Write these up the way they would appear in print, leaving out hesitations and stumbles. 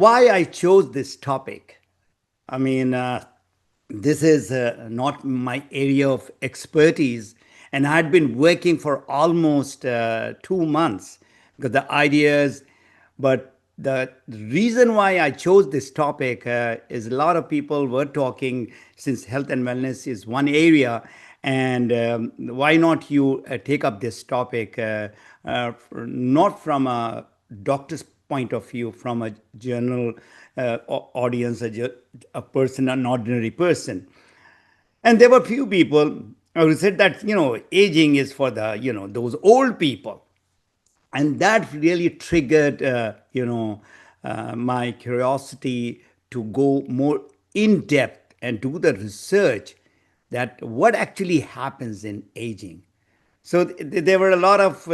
why I chose this topic. I mean, this is not my area of expertise, and I had been working for almost 2 months because the ideas, but the reason why I chose this topic is a lot of people were talking since health and wellness is one area, and why not you take up this topic, not from a doctor's point of view, from a general audience, a person, an ordinary person. And there were few people who said that, aging is for the, those old people. And that really triggered, my curiosity to go more in depth and do the research that what actually happens in aging. So there were a lot of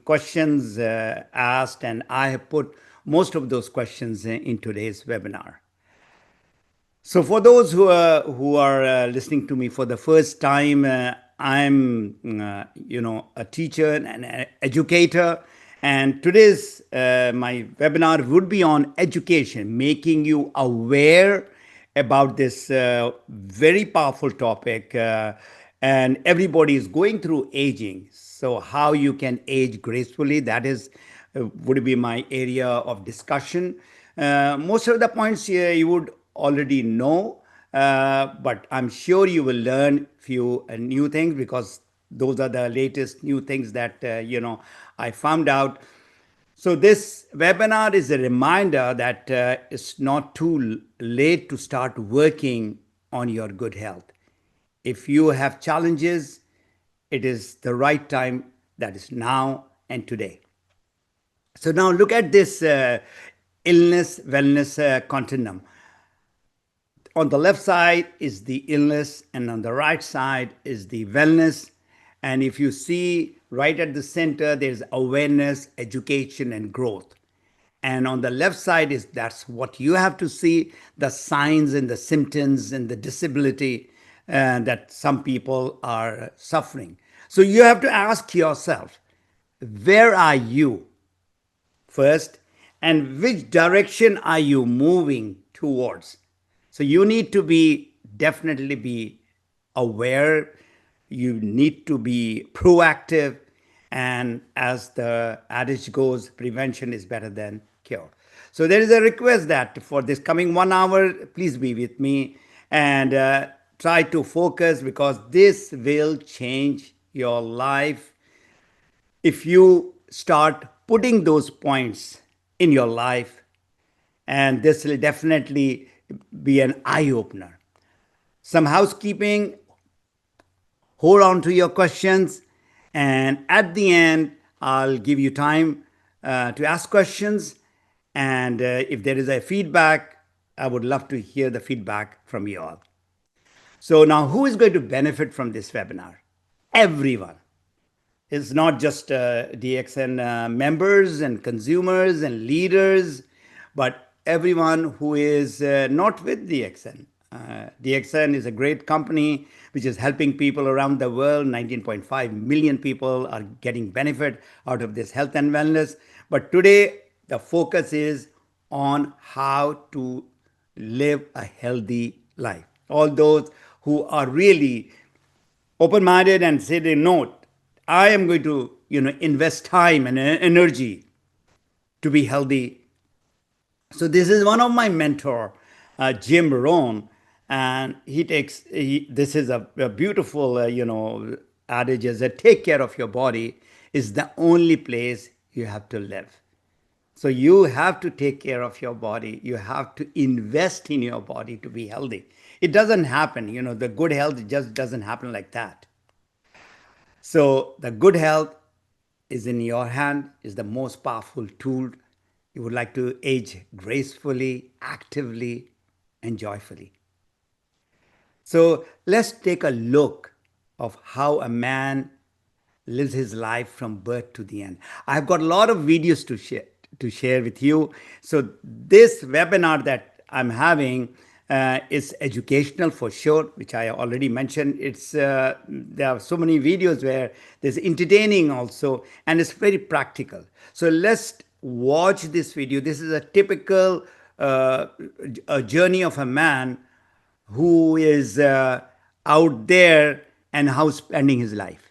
questions asked, and I have put most of those questions in today's webinar. So for those who are listening to me for the first time, I'm a teacher and an educator, and today's my webinar would be on education, making you aware about this very powerful topic. And everybody is going through aging, so how you can age gracefully, that is would be my area of discussion. Most of the points here you would already know, but I'm sure you will learn few new things because those are the latest new things that I found out. So this webinar is a reminder that it's not too late to start working on your good health. If you have challenges, it is the right time, that is now and today. So now look at this illness wellness continuum. On the left side is the illness, and on the right side is the wellness. And if you see right at the center, there's awareness, education, and growth. And on the left side is that's what you have to see, the signs and the symptoms and the disability that some people are suffering. So you have to ask yourself, where are you first, and which direction are you moving towards? So you need to be definitely be aware. You need to be proactive. And as the adage goes, prevention is better than cure. So there is a request that for this coming 1 hour, please be with me and try to focus, because this will change your life if you start putting those points in your life, and this will definitely be an eye opener. Some housekeeping, hold on to your questions, and at the end, I'll give you time to ask questions. And if there is a feedback, I would love to hear the feedback from you all. So now, who is going to benefit from this webinar? Everyone. It's not just DXN members and consumers and leaders, but everyone who is not with DXN. DXN is a great company which is helping people around the world. 19.5 million people are getting benefit out of this health and wellness. But today, the focus is on how to live a healthy life. All those who are really open-minded and say, no, I am going to invest time and energy to be healthy. So this is one of my mentor, Jim Rohn, and this is a beautiful adage, is that take care of your body is the only place you have to live. So you have to take care of your body. You have to invest in your body to be healthy. It doesn't happen, the good health just doesn't happen like that. So the good health is in your hand, is the most powerful tool. You would like to age gracefully, actively, and joyfully. So let's take a look of how a man lives his life from birth to the end. I've got a lot of videos to share with you. So this webinar that I'm having is educational for sure, which I already mentioned. There are so many videos where there's entertaining also, and it's very practical. So let's watch this video. This is a typical a journey of a man who is out there and how spending his life.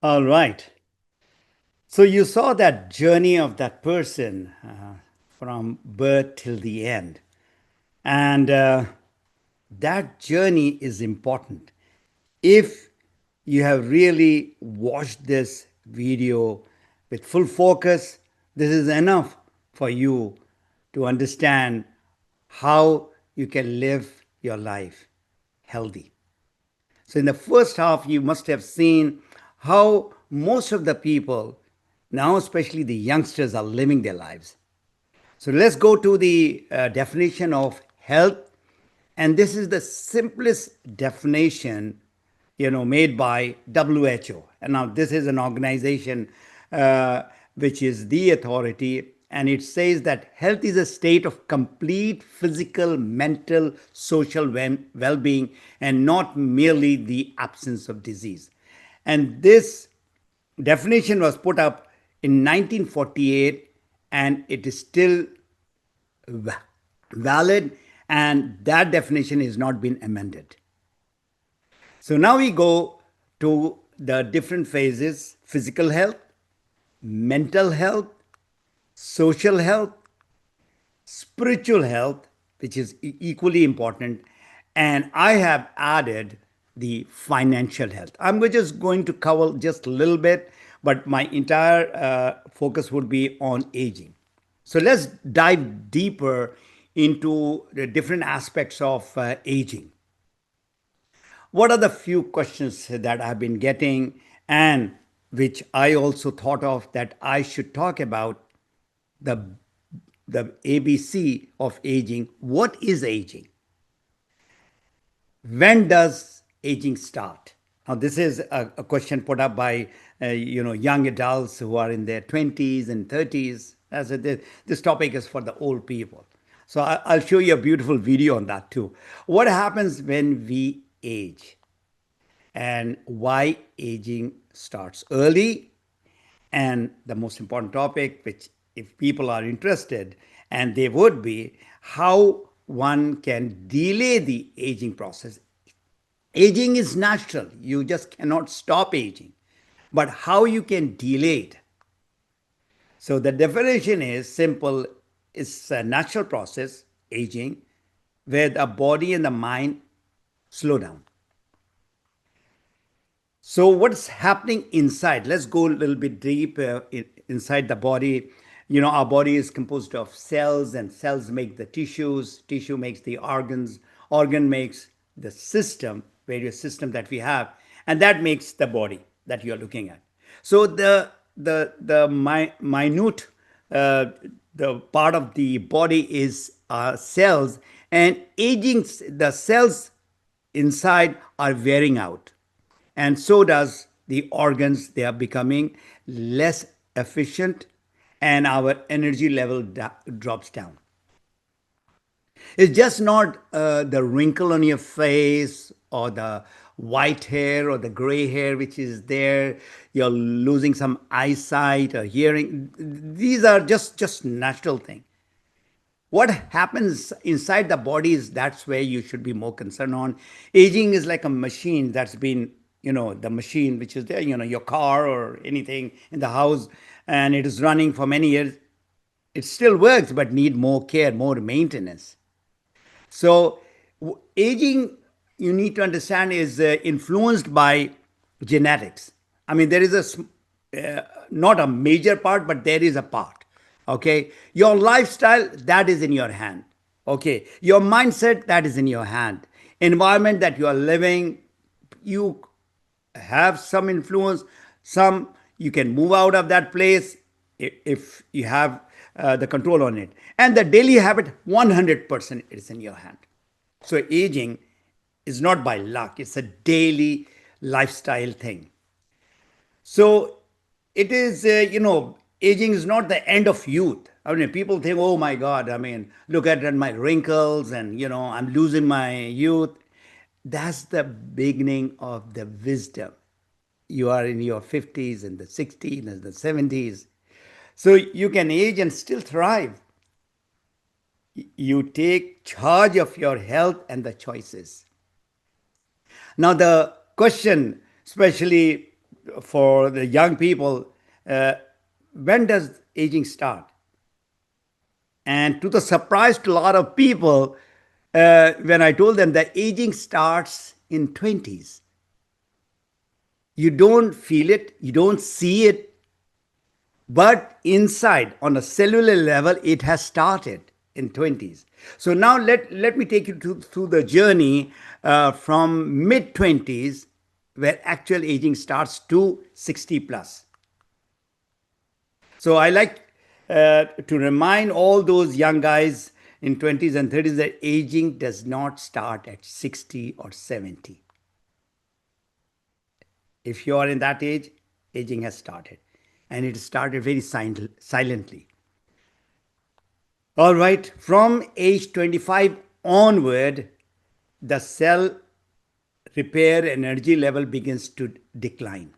All right. So you saw that journey of that person from birth till the end. And that journey is important. If you have really watched this video with full focus, this is enough for you to understand how you can live your life healthy. So, in the first half, you must have seen how most of the people, now especially the youngsters, are living their lives. So, let's go to the definition of health. And this is the simplest definition, made by WHO. And now this is an organization which is the authority, and it says that health is a state of complete physical, mental, social well-being, and not merely the absence of disease. And this definition was put up in 1948, and it is still valid, and that definition has not been amended. So now we go to the different phases: physical health, mental health, social health, spiritual health, which is equally important, and I have added the financial health. I'm just going to cover just a little bit, but my entire focus would be on aging. So let's dive deeper into the different aspects of aging. What are the few questions that I've been getting, and which I also thought of that I should talk about the the ABC of aging. What is aging? When does aging start? Now, this is a question put up by young adults who are in their 20s and 30s. As this topic is for the old people. So I'll show you a beautiful video on that too. What happens when we age, and why aging starts early, and the most important topic, which if people are interested, and they would be, how one can delay the aging process. Aging is natural, you just cannot stop aging, but how you can delay it. So the definition is simple: it's a natural process, aging, where the body and the mind slow down. So, what's happening inside? Let's go a little bit deep inside the body. Our body is composed of cells, and cells make the tissues, tissue makes the organs, organ makes the system, various system that we have, and that makes the body that you're looking at. So, minute, uh, the part of the body is cells, and aging, the cells inside are wearing out, and so does the organs. They are becoming less efficient, and our energy level drops down. It's just not the wrinkle on your face, or the white hair, or the gray hair which is there. You're losing some eyesight or hearing. These are just natural things. What happens inside the body is that's where you should be more concerned on. Aging is like a machine that's been, the machine which is there, your car or anything in the house, and it is running for many years. It still works, but need more care, more maintenance. So aging, you need to understand, is influenced by genetics. I mean, there is not a major part, but there is a part. Okay, your lifestyle, that is in your hand. Okay, your mindset, that is in your hand. Environment that you are living, you have some influence. Some you can move out of that place if you have the control on it. And the daily habit, 100% is in your hand. So aging is not by luck, it's a daily lifestyle thing. So it is, aging is not the end of youth. I mean, people think, oh my God, I mean, look at my wrinkles, and, I'm losing my youth. That's the beginning of the wisdom. You are in your 50s and the 60s and the 70s. So you can age and still thrive. You take charge of your health and the choices. Now, the question, especially for the young people, when does aging start? And to the surprise to a lot of people, when I told them that aging starts in 20s, you don't feel it, you don't see it, but inside, on a cellular level, it has started in 20s. So now let me take you through the journey from mid 20s, where actual aging starts, to 60 plus. So I like to remind all those young guys in 20s and 30s that aging does not start at 60 or 70. If you are in that age, aging has started. And it started very silently. All right, from age 25 onward, the cell repair energy level begins to decline.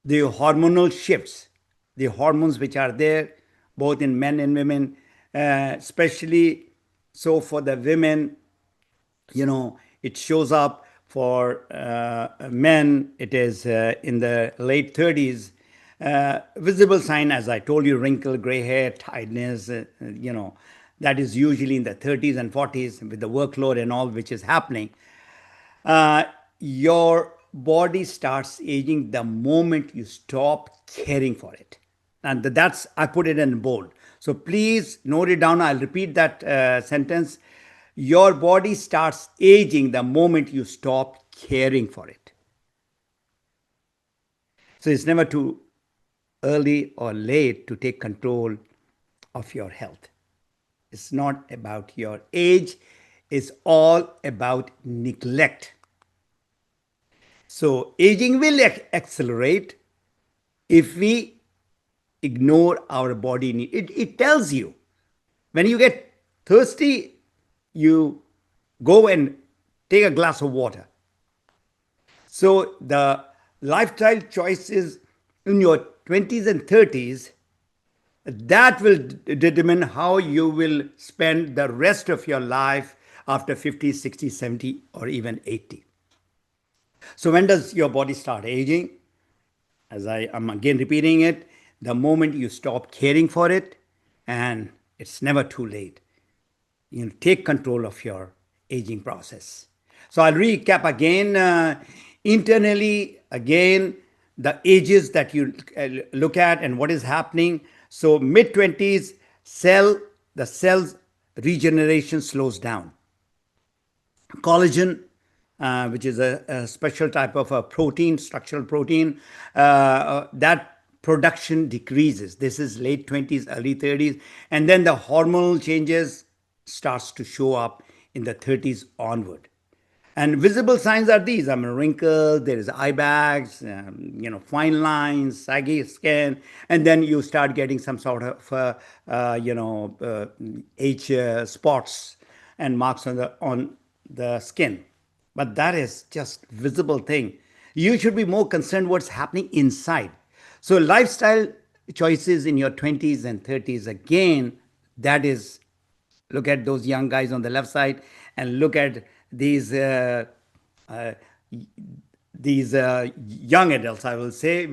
The hormonal shifts, the hormones which are there both in men and women, especially so for the women, It shows up for men, it is in the late 30s. Visible sign, as I told you, wrinkle, gray hair, tiredness, that is usually in the 30s and 40s with the workload and all which is happening. Your body starts aging the moment you stop caring for it. And that's, I put it in bold. So please note it down. I'll repeat that sentence. Your body starts aging the moment you stop caring for it. So it's never too early or late to take control of your health. It's not about your age, it's all about neglect. So aging will accelerate if we ignore our body need. It tells you when you get thirsty, you go and take a glass of water. So the lifestyle choices in your 20s and 30s, that will determine how you will spend the rest of your life after 50, 60, 70, or even 80. So when does your body start aging? As I am again repeating it, the moment you stop caring for it, and it's never too late. You take control of your aging process. So I'll recap again. Internally, again, the ages that you look at and what is happening. So mid-20s, the cell's regeneration slows down. Collagen, which is a special type of a protein, structural protein, that production decreases. This is late 20s, early 30s. And then the hormonal changes starts to show up in the 30s onward. And visible signs are these. Wrinkles, there is eye bags, fine lines, saggy skin, and then you start getting some sort of, age spots and marks on the skin. But that is just visible thing. You should be more concerned what's happening inside. So lifestyle choices in your 20s and 30s, again, that is, look at those young guys on the left side and look at these young adults, I will say,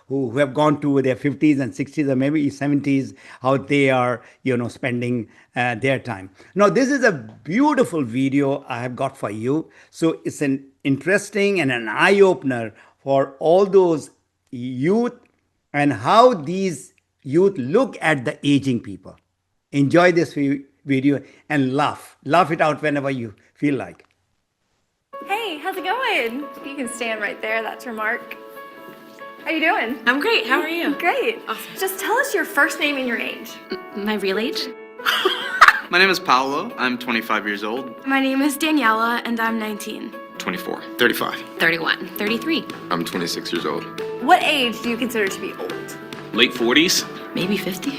who have gone to their 50s and 60s or maybe 70s, how they are, spending their time. Now, this is a beautiful video I have got for you. So it's an interesting and an eye-opener for all those youth and how these youth look at the aging people. Enjoy this video and laugh. Laugh it out whenever you feel like. Hey, how's it going? You can stand right there. That's her mark. How you doing? I'm great. How are you? Great. Awesome. Just tell us your first name and your age. My real age? My name is Paolo. I'm 25 years old. My name is Daniela, and I'm 19. 24. 35. 31. 33. I'm 26 years old. What age do you consider to be old? Late 40s. Maybe 50.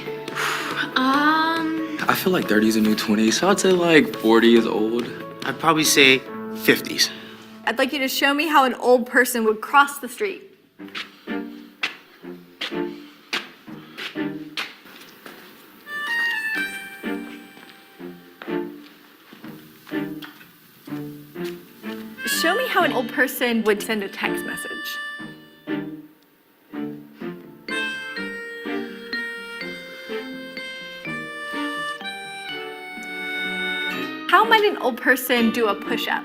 I feel like 30 is a new 20, so I'd say like 40 is old. I'd probably say 50s. I'd like you to show me how an old person would cross the street. Show me how an old person would send a text message. How might an old person do a push-up?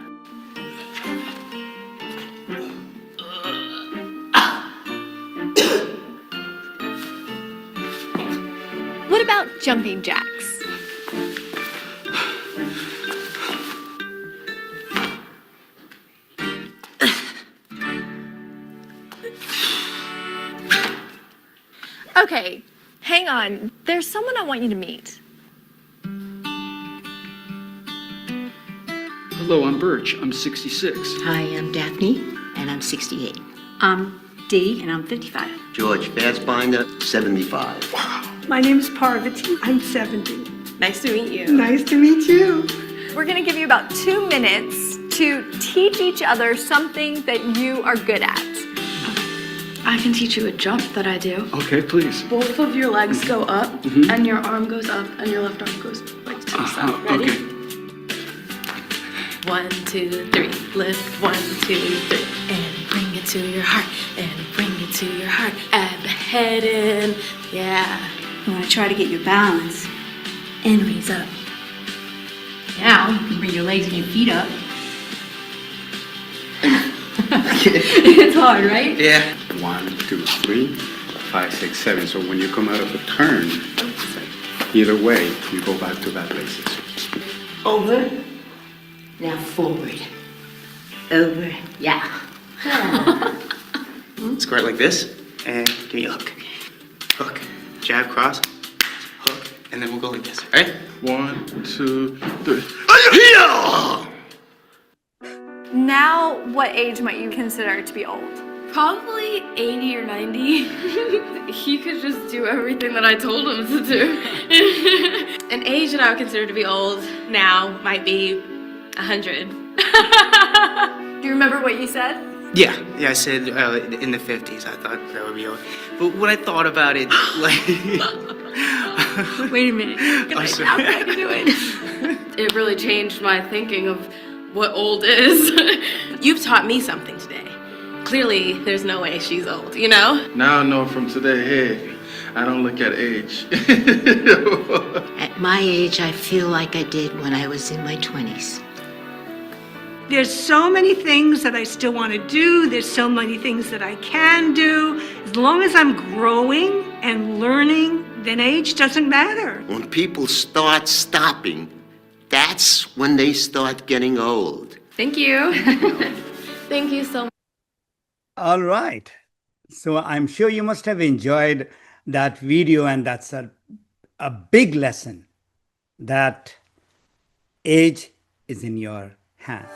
What about jumping jacks? Okay, hang on. There's someone I want you to meet. Hello, I'm Birch. I'm 66. Hi, I'm Daphne, and I'm 68. I'm Dee, and I'm 55. George Fassbinder, 75. My name is Parvati. I'm 70. Nice to meet you. Nice to meet you. We're gonna give you about 2 minutes to teach each other something that you are good at. I can teach you a jump that I do. Okay, please. Both of your legs go up, and your arm goes up, and your left arm goes like to the side. Ready? Okay. lift 1, 2, 3. Lift 1, 2, 3. And bring it to your heart. And bring it to your heart. Add the head in. Yeah. You want to try to get your balance and raise up. Now you can bring your legs and your feet up. It's hard, right? Yeah. 1, 2, 3, 5, 6, 7. So when you come out of a turn, either way, you go back to that basics. Over. Now forward. Over. Yeah. Square it like this, and give me a hook. Hook. Jab, cross, hook, and then we'll go like this, all right? 1, 2, 3. Now, what age might you consider to be old? Probably 80 or 90. He could just do everything that I told him to do. An age that I would consider to be old now might be 100. Do you remember what you said? Yeah, I said in the 50s, I thought that would be old. But when I thought about it, like... Wait a minute. I'm sorry. How can I do it? It really changed my thinking of what old is. You've taught me something today. Clearly, there's no way she's old, you know? Now I know from today, hey, I don't look at age. At my age, I feel like I did when I was in my 20s. There's so many things that I still want to do. There's so many things that I can do. As long as I'm growing and learning, then age doesn't matter. When people start stopping, that's when they start getting old. Thank you. Thank you so much. All right. So I'm sure you must have enjoyed that video, and that's a big lesson that age is in your hand.